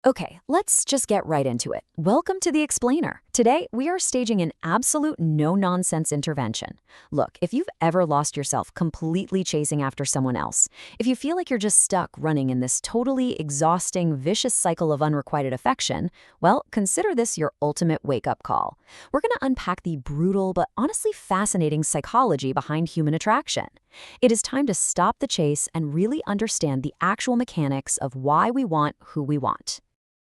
Okay, let's just get right into it. Welcome to The Explainer. Today, we are staging an absolute no-nonsense intervention. Look, if you've ever lost yourself completely chasing after someone else, if you feel like you're just stuck running in this totally exhausting, vicious cycle of unrequited affection, well, consider this your ultimate wake-up call. We're going to unpack the brutal but honestly fascinating psychology behind human attraction. It is time to stop the chase and really understand the actual mechanics of why we want who we want.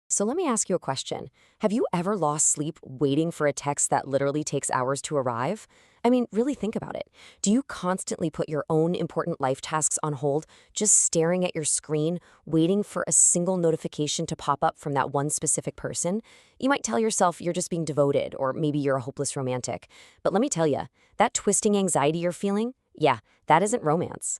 So let me ask you a question. Have you ever lost sleep waiting for a text that literally takes hours to arrive? I mean, really think about it. Do you constantly put your own important life tasks on hold, just staring at your screen, waiting for a single notification to pop up from that one specific person? You might tell yourself you're just being devoted, or maybe you're a hopeless romantic. But let me tell you, that twisting anxiety you're feeling, yeah, that isn't romance.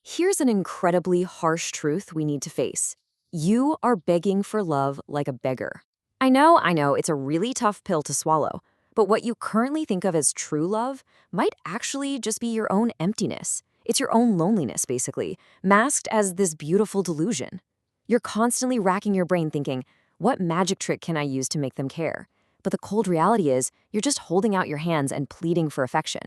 Here's an incredibly harsh truth we need to face. You are begging for love like a beggar. I know, it's a really tough pill to swallow. But what you currently think of as true love might actually just be your own emptiness. It's your own loneliness, basically, masked as this beautiful delusion. You're constantly racking your brain thinking, what magic trick can I use to make them care? But the cold reality is, you're just holding out your hands and pleading for affection.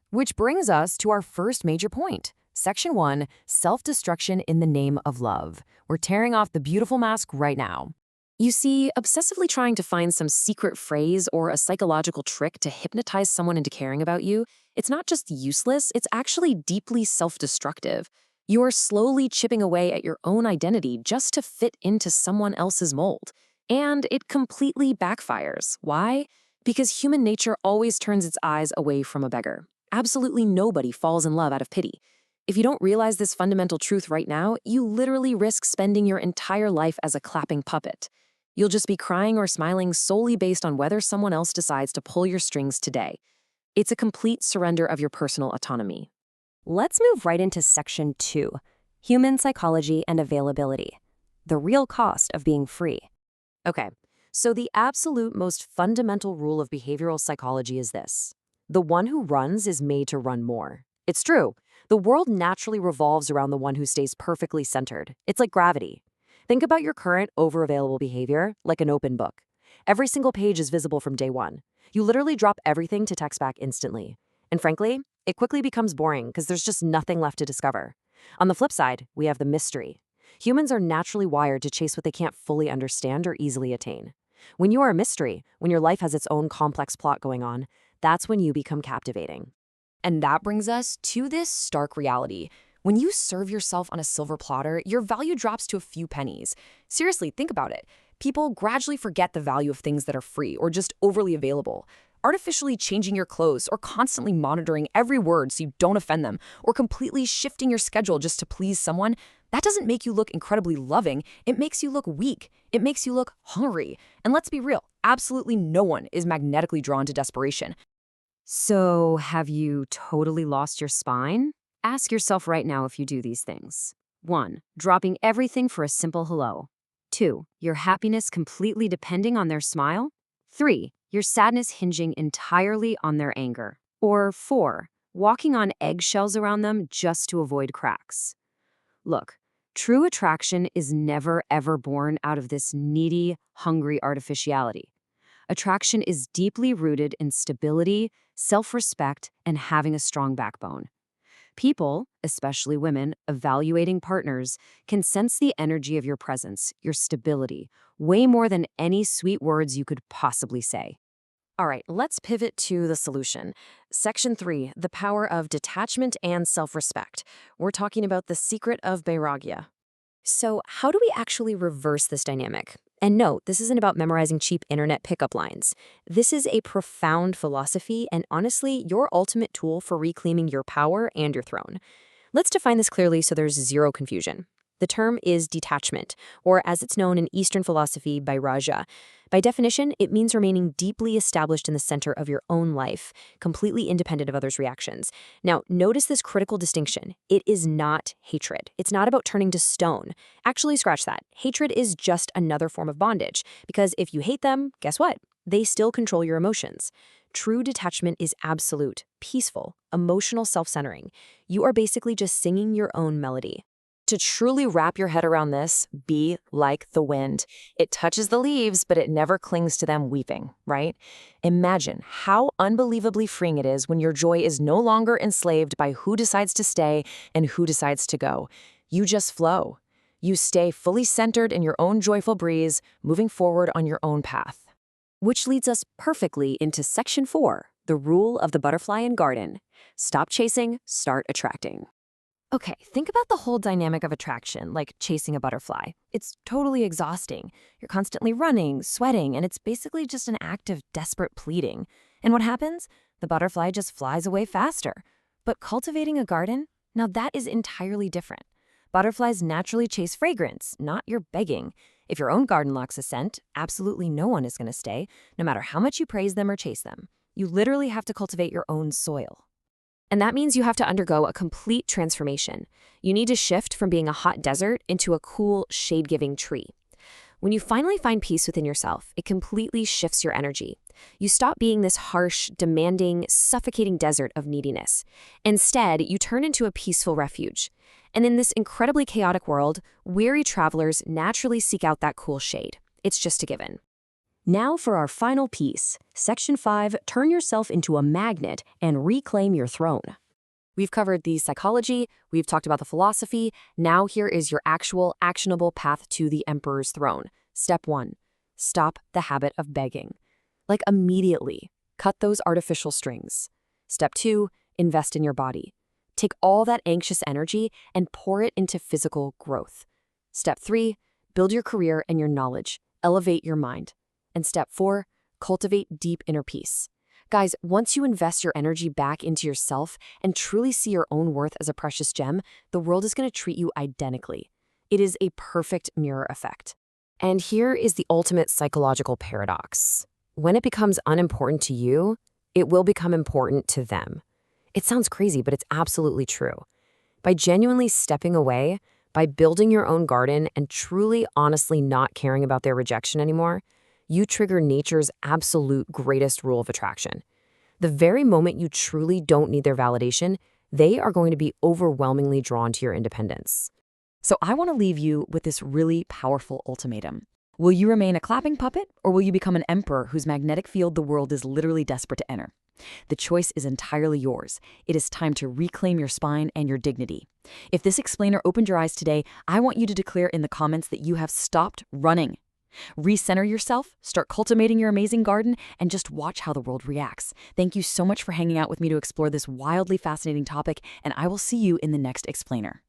Which brings us to our first major point. Section 1, self-destruction in the name of love. We're tearing off the beautiful mask right now. You see, obsessively trying to find some secret phrase or a psychological trick to hypnotize someone into caring about you, it's not just useless, it's actually deeply self-destructive. You're slowly chipping away at your own identity just to fit into someone else's mold. And it completely backfires. Why? Because human nature always turns its eyes away from a beggar. Absolutely nobody falls in love out of pity. If you don't realize this fundamental truth right now, you literally risk spending your entire life as a clapping puppet. You'll just be crying or smiling solely based on whether someone else decides to pull your strings today. It's a complete surrender of your personal autonomy. Let's move right into Section 2, Human Psychology and Availability, the real cost of being free. Okay, so the absolute most fundamental rule of behavioral psychology is this. The one who runs is made to run more. It's true. The world naturally revolves around the one who stays perfectly centered. It's like gravity. Think about your current overavailable behavior like an open book. Every single page is visible from day one. You literally drop everything to text back instantly. And frankly, it quickly becomes boring because there's just nothing left to discover. On the flip side, we have the mystery. Humans are naturally wired to chase what they can't fully understand or easily attain. When you are a mystery, when your life has its own complex plot going on, that's when you become captivating. And that brings us to this stark reality. When you serve yourself on a silver platter, your value drops to a few pennies. Seriously, think about it. People gradually forget the value of things that are free or just overly available. Artificially changing your clothes or constantly monitoring every word so you don't offend them or completely shifting your schedule just to please someone, that doesn't make you look incredibly loving. It makes you look weak. It makes you look hungry. And let's be real, absolutely no one is magnetically drawn to desperation. So, have you totally lost your spine? Ask yourself right now if you do these things. 1. Dropping everything for a simple hello. 2. Your happiness completely depending on their smile. 3. Your sadness hinging entirely on their anger. Or 4. Walking on eggshells around them just to avoid cracks. Look, true attraction is never ever born out of this needy, hungry artificiality. Attraction is deeply rooted in stability, self-respect, and having a strong backbone. People, especially women, evaluating partners, can sense the energy of your presence, your stability, way more than any sweet words you could possibly say. All right, let's pivot to the solution. Section 3, the power of detachment and self-respect. We're talking about the secret of Vairagya. So, how do we actually reverse this dynamic? And no, this isn't about memorizing cheap internet pickup lines. This is a profound philosophy and honestly, your ultimate tool for reclaiming your power and your throne. Let's define this clearly so there's zero confusion. The term is detachment, or as it's known in Eastern philosophy, vairagya. By definition, it means remaining deeply established in the center of your own life, completely independent of others' reactions. Now, notice this critical distinction. It is not hatred. It's not about turning to stone. Actually, scratch that. Hatred is just another form of bondage, because if you hate them, guess what? They still control your emotions. True detachment is absolute, peaceful, emotional self-centering. You are basically just singing your own melody. To truly wrap your head around this, be like the wind. It touches the leaves, but it never clings to them weeping, right? Imagine how unbelievably freeing it is when your joy is no longer enslaved by who decides to stay and who decides to go. You just flow. You stay fully centered in your own joyful breeze, moving forward on your own path. Which leads us perfectly into Section 4, the rule of the butterfly and garden. Stop chasing, start attracting. Okay, think about the whole dynamic of attraction, like chasing a butterfly. It's totally exhausting. You're constantly running, sweating, and it's basically just an act of desperate pleading. And what happens? The butterfly just flies away faster. But cultivating a garden? Now that is entirely different. Butterflies naturally chase fragrance, not your begging. If your own garden lacks a scent, absolutely no one is going to stay, no matter how much you praise them or chase them. You literally have to cultivate your own soil. And that means you have to undergo a complete transformation. You need to shift from being a hot desert into a cool, shade-giving tree. When you finally find peace within yourself, it completely shifts your energy. You stop being this harsh, demanding, suffocating desert of neediness. Instead, you turn into a peaceful refuge. And in this incredibly chaotic world, weary travelers naturally seek out that cool shade. It's just a given. Now for our final piece, Section 5, turn yourself into a magnet and reclaim your throne. We've covered the psychology, we've talked about the philosophy, now here is your actual actionable path to the emperor's throne. Step 1, stop the habit of begging. Like immediately, cut those artificial strings. Step 2, invest in your body. Take all that anxious energy and pour it into physical growth. Step 3, build your career and your knowledge, elevate your mind. And step 4, cultivate deep inner peace. Guys, once you invest your energy back into yourself and truly see your own worth as a precious gem, the world is going to treat you identically. It is a perfect mirror effect. And here is the ultimate psychological paradox. When it becomes unimportant to you, it will become important to them. It sounds crazy, but it's absolutely true. By genuinely stepping away, by building your own garden and truly honestly not caring about their rejection anymore, you trigger nature's absolute greatest rule of attraction. The very moment you truly don't need their validation, they are going to be overwhelmingly drawn to your independence. So I want to leave you with this really powerful ultimatum. Will you remain a clapping puppet, or will you become an emperor whose magnetic field the world is literally desperate to enter? The choice is entirely yours. It is time to reclaim your spine and your dignity. If this explainer opened your eyes today, I want you to declare in the comments that you have stopped running. Recenter yourself, start cultivating your amazing garden, and just watch how the world reacts. Thank you so much for hanging out with me to explore this wildly fascinating topic, and I will see you in the next explainer.